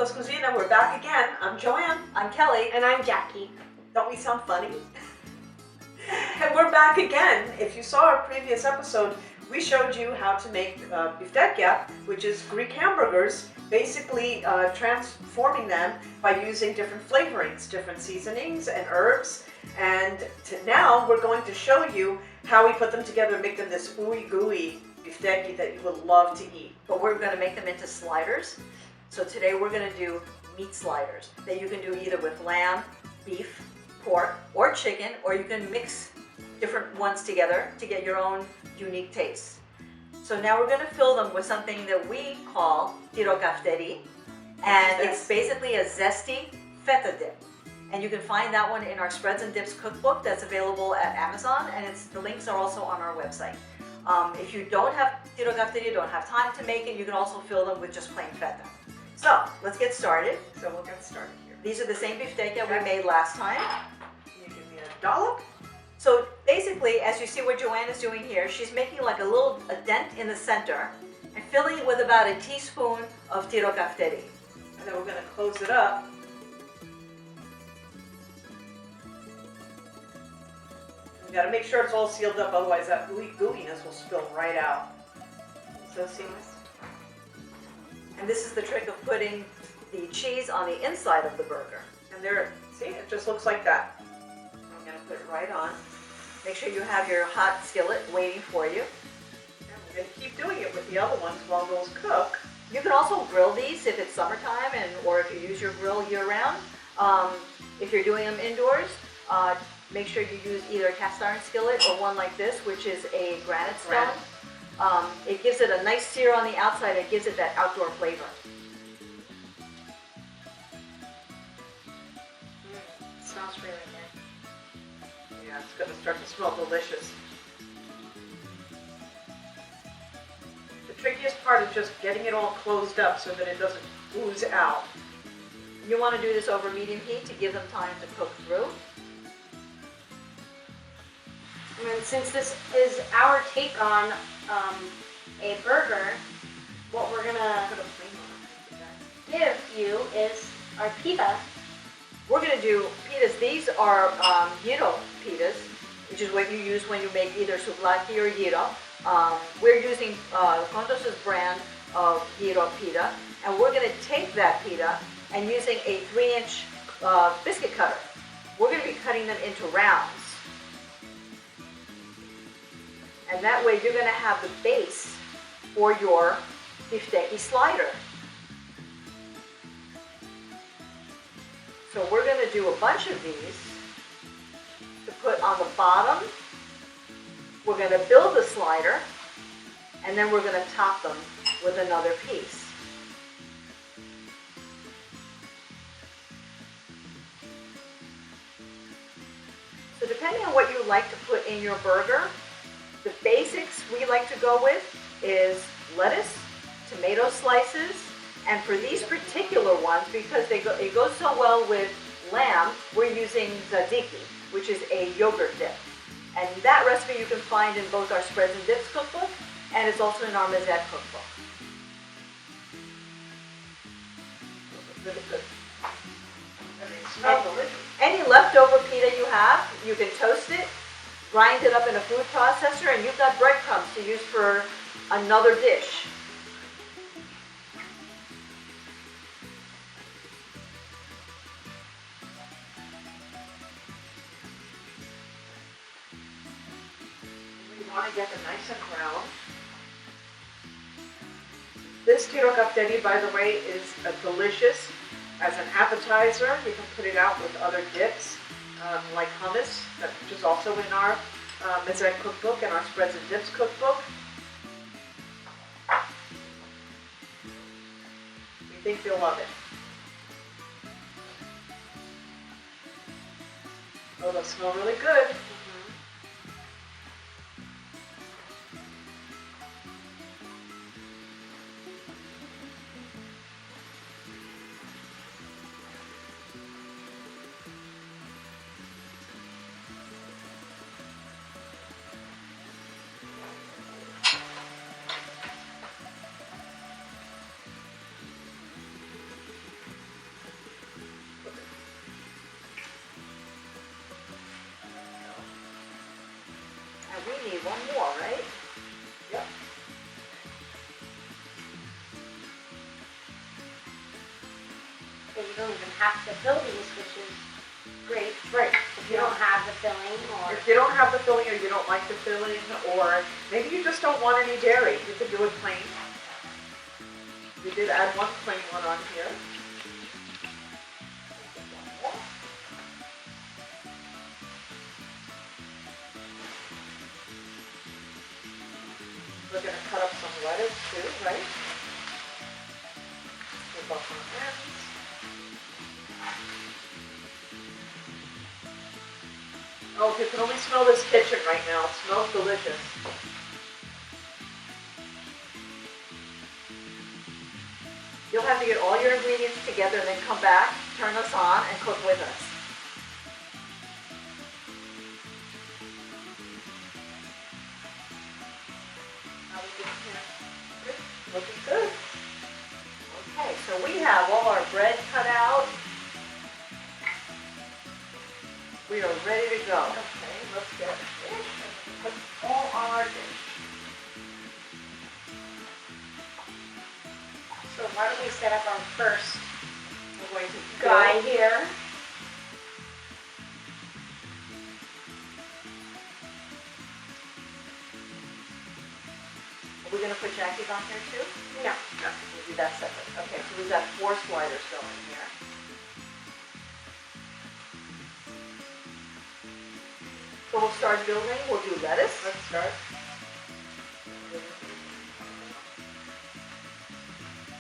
Plus Cuisina. We're back again. I'm Joanne. I'm Kelly. And I'm Jackie. Don't we sound funny? And we're back again. If you saw our previous episode, we showed you how to make Biftekia, which is Greek hamburgers, basically transforming them by using different flavorings, different seasonings and herbs. And now we're going to show you how we put them together and make them this ooey gooey Biftekia that you would love to eat. But we're going to make them into sliders. So today we're going to do meat sliders that you can do either with lamb, beef, pork, or chicken, or you can mix different ones together to get your own unique taste. So now we're going to fill them with something that we call tirokafteri, and it's basically a zesty feta dip. And you can find that one in our Spreads and Dips cookbook that's available at Amazon, and the links are also on our website. If you don't have tirokafteri, you don't have time to make it, you can also fill them with just plain feta. So let's get started. So we'll get started here. These are the same Biftekia we made last time. You give me a dollop. So basically, as you see what Joanne is doing here, she's making like a dent in the center and filling it with about a teaspoon of tirokafteri. And then we're going to close it up. You got to make sure it's all sealed up, otherwise that gooiness will spill right out. So seamless. And this is the trick of putting the cheese on the inside of the burger. And there, see, it just looks like that. I'm going to put it right on. Make sure you have your hot skillet waiting for you. And we're going to keep doing it with the other ones while those cook. You can also grill these if it's summertime or if you use your grill year-round. If you're doing them indoors, make sure you use either a cast iron skillet or one like this, which is a granite stone. It gives it a nice sear on the outside. It gives it that outdoor flavor. Smells really good. Yeah, it's going to start to smell delicious. The trickiest part is just getting it all closed up so that it doesn't ooze out. You want to do this over medium heat to give them time to cook through. And since this is our take on a burger, what we're gonna give you is our pita. We're going to do pitas. These are gyro pitas, which is what you use when you make either souvlaki or gyro. We're using Kontos's brand of gyro pita, and we're going to take that pita and using a 3-inch biscuit cutter, we're going to be cutting them into rounds. And that way you're going to have the base for your Biftekia slider. So we're going to do a bunch of these to put on the bottom. We're going to build the slider, and then we're going to top them with another piece. So depending on what you like to put in your burger, the basics we like to go with is lettuce, tomato slices, and for these particular ones, because it goes so well with lamb, we're using tzatziki, which is a yogurt dip. And that recipe you can find in both our Spreads and Dips cookbook, and it's also in our Mazette cookbook. Really good. And they smell delicious. Any leftover pita you have, you can toast it, grind it up in a food processor, and you've got breadcrumbs to use for another dish. You want to get them nice and brown. This tirokafteri, by the way, is delicious as an appetizer. You can put it out with other dips, like hummus, which is also in our Mazette cookbook and our Spreads and Dips cookbook. We think you'll love it. Oh, those smell really good. need one more, right? Yep. And you don't even have to fill these, which is great. Right. If you don't have the filling or If you don't have the filling or you don't like the filling, or maybe you just don't want any dairy, you can do it plain. We did add one plain one on here. We're going to cut up some lettuce too, right? With our ends. Oh, you can only smell this kitchen right now. It smells delicious. You'll have to get all your ingredients together and then come back, turn us on, and cook with us. How we doing here? Good. Looking good. Okay, so we have all our bread cut out. We are ready to go. Okay, let's get dish and put all on our dish. so why don't we set up our first We're going to guy go. here? Are we going to put Jackie's on here too? No. We'll do that separate. Okay, so we've got 4 sliders going here. So we'll start building. We'll do lettuce. Let's start.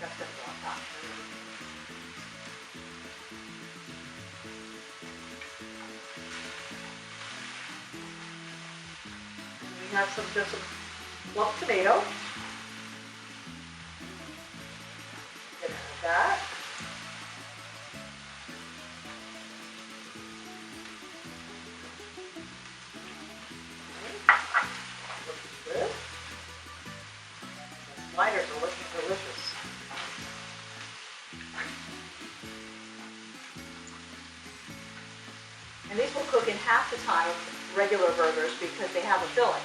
That's going to go on top. We have some lump tomato. Gonna add that. Looking good. The sliders are looking delicious. And these will cook in half the time of regular burgers because they have a filling.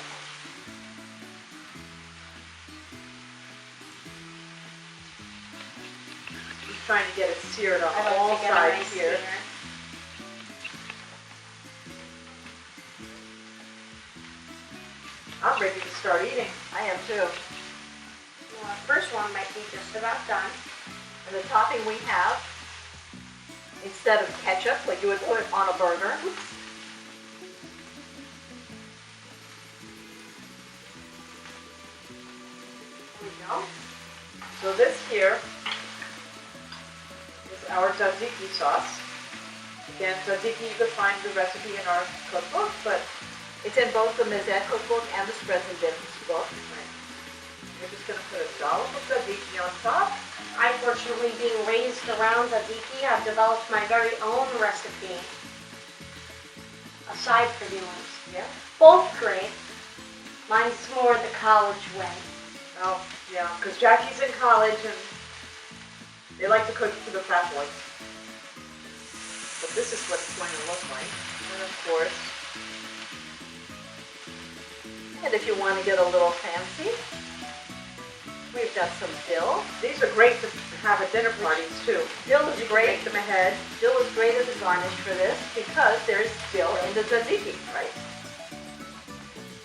Just trying to get it seared on I all like to get a sides nice here. sear. I'm ready to start eating. I am too. Well, our first one might be just about done. And the topping we have, instead of ketchup, like you would put on a burger, There we go. So this here is our tzatziki sauce. Again, tzatziki, you can find the recipe in our cookbook, but it's in both the Mizet cookbook and the Spreads and Dips book. we're just going to put a dollop of tzatziki on top. I, fortunately, being raised around tzatziki, I've developed my very own recipe. Aside from yours. Yeah. Both great. Mine's more the college way. Oh, yeah, because Jackie's in college and they like to cook for the fat boys. But this is what it's going to look like. And of course, And if you want to get a little fancy, we've got some dill. these are great to have at dinner parties too. Dill is You can great. make them ahead. Dill is great as a garnish for this because there's dill in the tzatziki, right?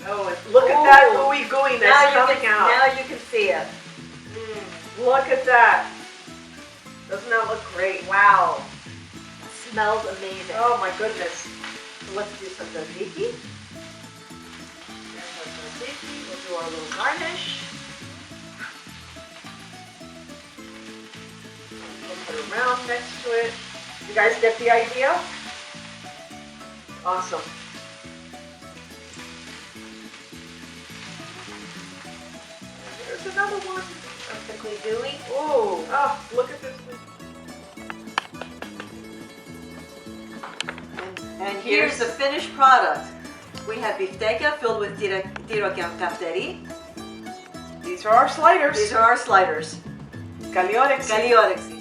Oh, and look at that Ooh. gooey gooey that's coming out. Now you can see it. Look at that. Doesn't that look great? Wow. It smells amazing. Oh my goodness. So let's do some tzatziki. There's our tzatziki. We'll do our little garnish. We'll put it around next to it. You guys get the idea? Awesome. And there's another one. Perfectly dewy. Oh, look at this. And here's the finished product. We have biftekia filled with tirokian kafteri. These are our sliders. These are our sliders. Kaliorex. Kalioreksi.